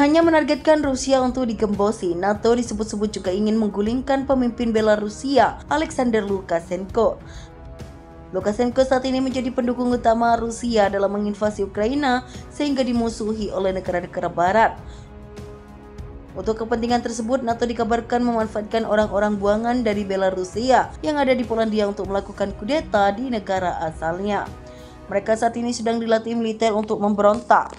hanya menargetkan Rusia untuk digembosi, NATO disebut-sebut juga ingin menggulingkan pemimpin Belarusia, Alexander Lukashenko. Lukashenko saat ini menjadi pendukung utama Rusia dalam menginvasi Ukraina sehingga dimusuhi oleh negara-negara barat. Untuk kepentingan tersebut, NATO dikabarkan memanfaatkan orang-orang buangan dari Belarusia yang ada di Polandia untuk melakukan kudeta di negara asalnya. Mereka saat ini sedang dilatih militer untuk memberontak.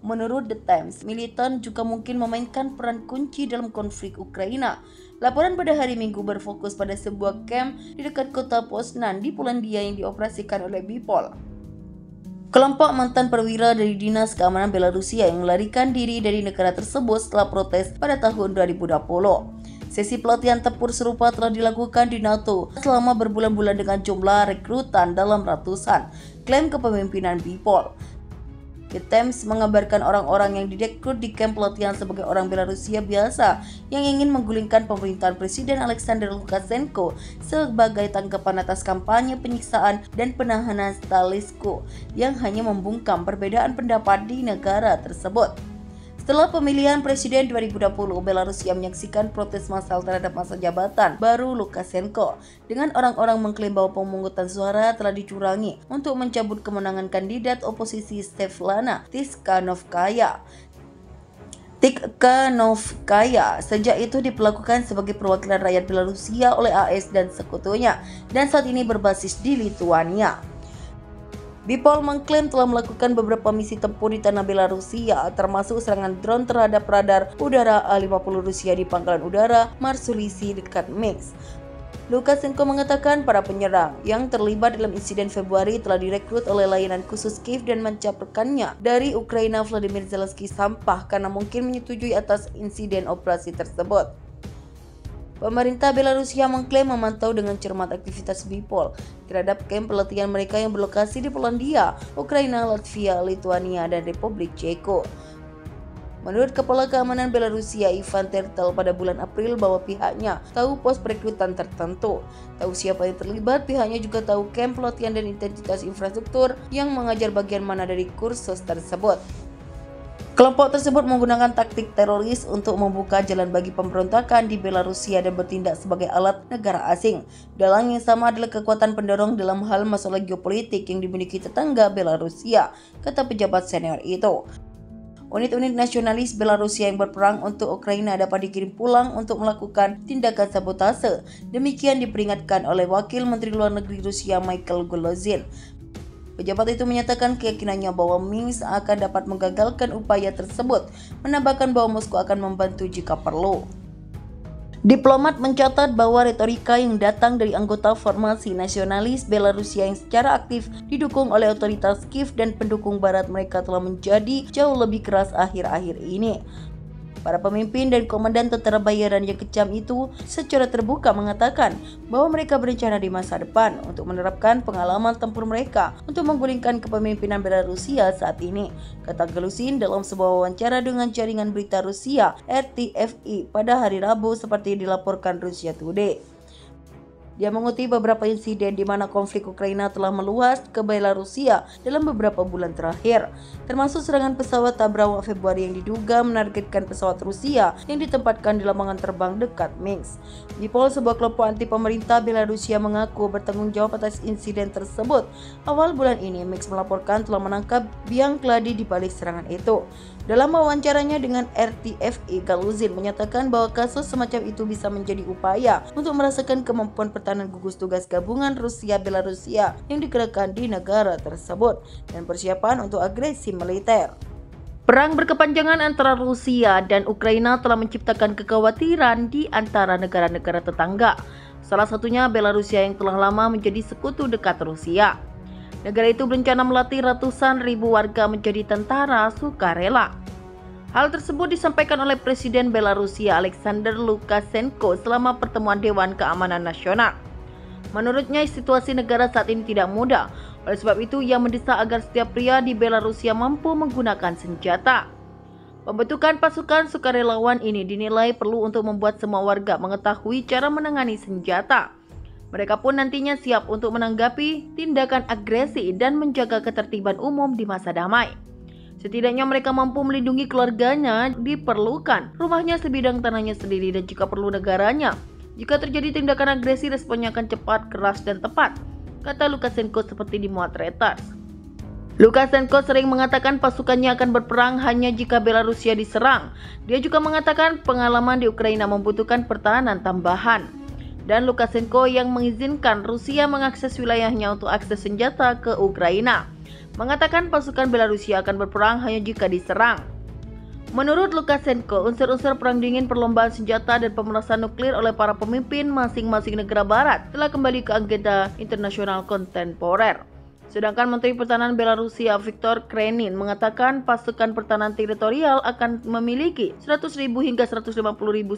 Menurut The Times, militan juga mungkin memainkan peran kunci dalam konflik Ukraina. Laporan pada hari Minggu berfokus pada sebuah kamp di dekat kota Poznan di Polandia yang dioperasikan oleh BIPOL. Kelompok mantan perwira dari Dinas Keamanan Belarusia yang melarikan diri dari negara tersebut setelah protes pada tahun 2020. Sesi pelatihan tempur serupa telah dilakukan di NATO selama berbulan-bulan dengan jumlah rekrutan dalam ratusan, klaim kepemimpinan BIPOL. The Times mengabarkan orang-orang yang direkrut di kamp pelatihan sebagai orang Belarusia biasa yang ingin menggulingkan pemerintahan Presiden Alexander Lukashenko sebagai tanggapan atas kampanye penyiksaan dan penahanan Stalisko yang hanya membungkam perbedaan pendapat di negara tersebut. Setelah pemilihan Presiden 2020, Belarusia menyaksikan protes massal terhadap masa jabatan baru Lukashenko, dengan orang-orang mengklaim bahwa pemungutan suara telah dicurangi untuk mencabut kemenangan kandidat oposisi Svetlana Tikhanovskaya. Sejak itu diperlakukan sebagai perwakilan rakyat Belarusia oleh AS dan sekutunya, dan saat ini berbasis di Lituania. BIPOL mengklaim telah melakukan beberapa misi tempur di tanah Belarusia, termasuk serangan drone terhadap radar udara A-50 Rusia di pangkalan udara Marsulisi dekat Minsk. Lukashenko mengatakan para penyerang yang terlibat dalam insiden Februari telah direkrut oleh layanan khusus Kiev dan mencapai dari Ukraina Vladimir Zelensky sampah karena mungkin menyetujui atas insiden operasi tersebut. Pemerintah Belarusia mengklaim memantau dengan cermat aktivitas BIPOL terhadap kamp pelatihan mereka yang berlokasi di Polandia, Ukraina, Latvia, Lituania, dan Republik Ceko. Menurut Kepala Keamanan Belarusia Ivan Tertel pada bulan April bahwa pihaknya tahu pos perekrutan tertentu, tahu siapa yang terlibat, pihaknya juga tahu kamp pelatihan dan intensitas infrastruktur yang mengajar bagian mana dari kursus tersebut. Kelompok tersebut menggunakan taktik teroris untuk membuka jalan bagi pemberontakan di Belarusia dan bertindak sebagai alat negara asing. Dalang yang sama adalah kekuatan pendorong dalam hal masalah geopolitik yang dimiliki tetangga Belarusia, kata pejabat senior itu. Unit-unit nasionalis Belarusia yang berperang untuk Ukraina dapat dikirim pulang untuk melakukan tindakan sabotase. Demikian diperingatkan oleh Wakil Menteri Luar Negeri Rusia Michael Golozin. Pejabat itu menyatakan keyakinannya bahwa Minsk akan dapat menggagalkan upaya tersebut, menambahkan bahwa Moskow akan membantu jika perlu. Diplomat mencatat bahwa retorika yang datang dari anggota formasi nasionalis Belarusia yang secara aktif didukung oleh otoritas Kiev dan pendukung barat mereka telah menjadi jauh lebih keras akhir-akhir ini. Para pemimpin dan komandan tentara bayaran yang kejam itu secara terbuka mengatakan bahwa mereka berencana di masa depan untuk menerapkan pengalaman tempur mereka untuk menggulingkan kepemimpinan Belarusia saat ini, kata Golozin dalam sebuah wawancara dengan jaringan berita Rusia RTFI pada hari Rabu seperti dilaporkan Russia Today. Dia mengutip beberapa insiden di mana konflik Ukraina telah meluas ke Belarusia dalam beberapa bulan terakhir, termasuk serangan pesawat tak berawak Februari yang diduga menargetkan pesawat Rusia yang ditempatkan di lapangan terbang dekat Minsk. BIPOL, sebuah kelompok anti pemerintah Belarusia, mengaku bertanggung jawab atas insiden tersebut. Awal bulan ini, Minsk melaporkan telah menangkap biang keladi di balik serangan itu. Dalam wawancaranya dengan RTFI, Golozin menyatakan bahwa kasus semacam itu bisa menjadi upaya untuk merasakan kemampuan pertahanan gugus tugas gabungan Rusia-Belarusia yang digerakkan di negara tersebut dan persiapan untuk agresi militer. Perang berkepanjangan antara Rusia dan Ukraina telah menciptakan kekhawatiran di antara negara-negara tetangga. Salah satunya Belarusia yang telah lama menjadi sekutu dekat Rusia. Negara itu berencana melatih ratusan ribu warga menjadi tentara sukarela. Hal tersebut disampaikan oleh Presiden Belarusia Alexander Lukashenko selama pertemuan Dewan Keamanan Nasional. Menurutnya, situasi negara saat ini tidak mudah. Oleh sebab itu, ia mendesak agar setiap pria di Belarusia mampu menggunakan senjata. Pembentukan pasukan sukarelawan ini dinilai perlu untuk membuat semua warga mengetahui cara menangani senjata. Mereka pun nantinya siap untuk menanggapi tindakan agresi dan menjaga ketertiban umum di masa damai. Setidaknya mereka mampu melindungi keluarganya diperlukan, rumahnya, sebidang tanahnya sendiri, dan jika perlu negaranya. Jika terjadi tindakan agresi, responnya akan cepat, keras, dan tepat, kata Lukashenko seperti dimuat Reuters. Lukashenko sering mengatakan pasukannya akan berperang hanya jika Belarusia diserang. Dia juga mengatakan pengalaman di Ukraina membutuhkan pertahanan tambahan. Dan Lukashenko yang mengizinkan Rusia mengakses wilayahnya untuk akses senjata ke Ukraina, mengatakan pasukan Belarusia akan berperang hanya jika diserang. Menurut Lukashenko, unsur-unsur perang dingin, perlombaan senjata, dan pemerasan nuklir oleh para pemimpin masing-masing negara barat telah kembali ke agenda internasional kontemporer. Sedangkan Menteri Pertahanan Belarusia Viktor Krenin mengatakan pasukan pertahanan teritorial akan memiliki 100.000 hingga 150.000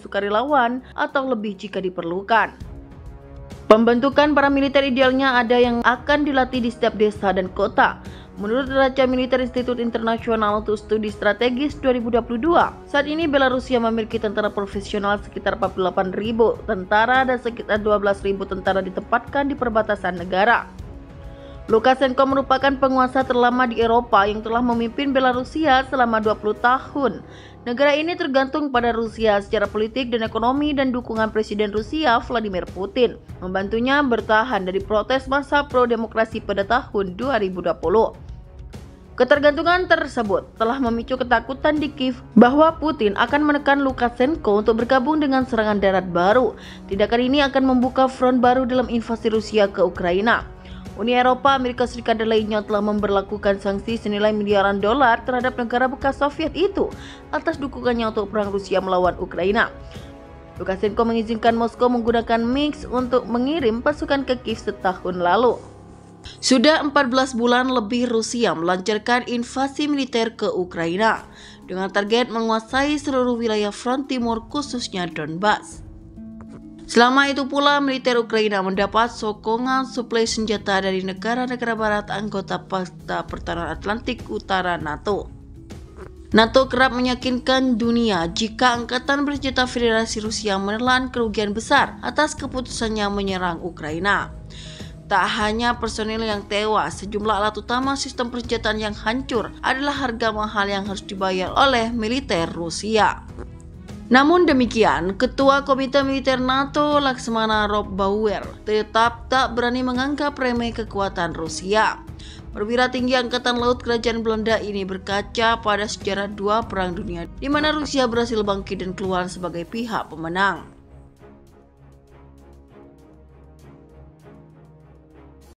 sukarelawan atau lebih jika diperlukan. Pembentukan para militer idealnya ada yang akan dilatih di setiap desa dan kota. Menurut Neraca Militer Institut Internasional untuk Studi Strategis 2022, saat ini Belarusia memiliki tentara profesional sekitar 48.000 tentara dan sekitar 12.000 tentara ditempatkan di perbatasan negara. Lukashenko merupakan penguasa terlama di Eropa yang telah memimpin Belarusia selama 20 tahun. Negara ini tergantung pada Rusia secara politik dan ekonomi, dan dukungan Presiden Rusia Vladimir Putin membantunya bertahan dari protes massa pro-demokrasi pada tahun 2020. Ketergantungan tersebut telah memicu ketakutan di Kiev bahwa Putin akan menekan Lukashenko untuk bergabung dengan serangan darat baru. Tindakan ini akan membuka front baru dalam invasi Rusia ke Ukraina. Uni Eropa, Amerika Serikat, dan lainnya telah memberlakukan sanksi senilai miliaran dolar terhadap negara bekas Soviet itu atas dukungannya untuk perang Rusia melawan Ukraina. Lukashenko mengizinkan Moskow menggunakan MiG untuk mengirim pasukan ke Kiev setahun lalu. Sudah 14 bulan lebih Rusia melancarkan invasi militer ke Ukraina dengan target menguasai seluruh wilayah front timur, khususnya Donbas. Selama itu pula, militer Ukraina mendapat sokongan suplai senjata dari negara-negara barat anggota Pakta Pertahanan Atlantik Utara NATO. NATO kerap meyakinkan dunia jika Angkatan Bersenjata Federasi Rusia menelan kerugian besar atas keputusannya menyerang Ukraina. Tak hanya personil yang tewas, sejumlah alat utama sistem persenjataan yang hancur adalah harga mahal yang harus dibayar oleh militer Rusia. Namun demikian, Ketua Komite Militer NATO Laksamana Rob Bauer tetap tak berani menganggap remeh kekuatan Rusia. Perwira tinggi Angkatan Laut Kerajaan Belanda ini berkaca pada sejarah dua perang dunia di mana Rusia berhasil bangkit dan keluar sebagai pihak pemenang.